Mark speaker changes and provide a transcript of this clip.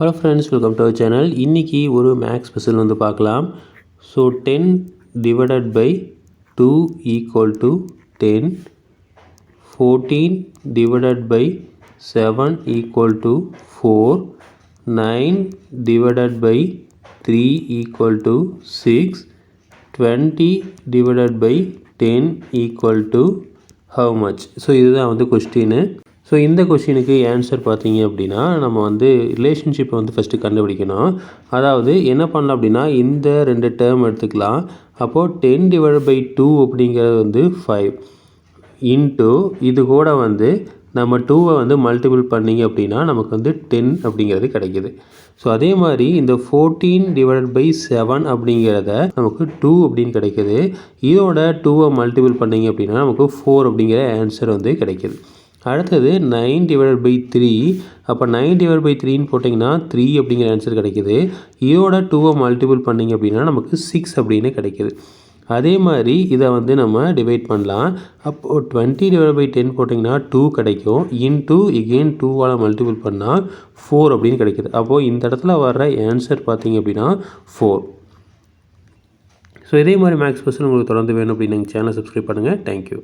Speaker 1: Hello friends, welcome to our channel. இன்றைக்கி ஒரு maths special வந்து பார்க்கலாம். So 10 divided by 2 equal to 10, 14 divided by 7 equal to 4, 9 divided by 3 equal to 6, 20 divided by 10 equal to how much? So இதுதான் வந்து கொஸ்டின்னு. So இந்த கொஸ்டினுக்கு answer பார்த்தீங்க அப்படின்னா, நம்ம வந்து ரிலேஷன்ஷிப்பை வந்து ஃபஸ்ட்டு கண்டுபிடிக்கணும். அதாவது என்ன பண்ணலாம் அப்படின்னா, இந்த 2 டேர்ம் எடுத்துக்கலாம். அப்போது 10 டிவைடட் பை 2 அப்படிங்கிறது வந்து 5 இன்ட்டு இது கூட வந்து நம்ம 2வை வந்து மல்டிபிள் பண்ணிங்க அப்படின்னா நமக்கு வந்து 10 அப்படிங்கிறது கிடைக்கிது. ஸோ அதே மாதிரி இந்த 14 டிவைடட் பை 7 அப்படிங்கிறத நமக்கு 2 அப்படின்னு கிடைக்கிது. இதோட 2வை மல்டிபிள் பண்ணிங்க அப்படின்னா நமக்கு 4 அப்படிங்கிற ஆன்சர் வந்து கிடைக்கிது. அடுத்தது 9 டிவைடட் பை 3. அப்போ 9 டிவைட் பை 3ன்னு போட்டிங்கன்னா 3 அப்படிங்கிற ஆன்சர் கிடைக்கிது. இதோட 2வை மல்டிபிள் பண்ணிங்க அப்படின்னா நமக்கு 6 அப்படின்னு கிடைக்கிது. அதே மாதிரி இதை வந்து நம்ம டிவைட் பண்ணலாம். அப்போது 20 டிவைட் பை 10 போட்டிங்கன்னா 2 கிடைக்கும். இன்ட்டு எகெயின் 2வால் மல்டிபிள் பண்ணால் 4 அப்படின்னு கிடைக்கிது. அப்போது இந்த இடத்துல வர்ற ஆன்சர் பார்த்திங்க அப்படின்னா 4. ஸோ இதே மாதிரி மேக்ஸ் ஸ்பெஷல் உங்களுக்கு தொடர்ந்து வேணும் அப்படின்னு எங்கள் சேனலை சப்ஸ்கிரைப் பண்ணுங்கள். தேங்க்யூ.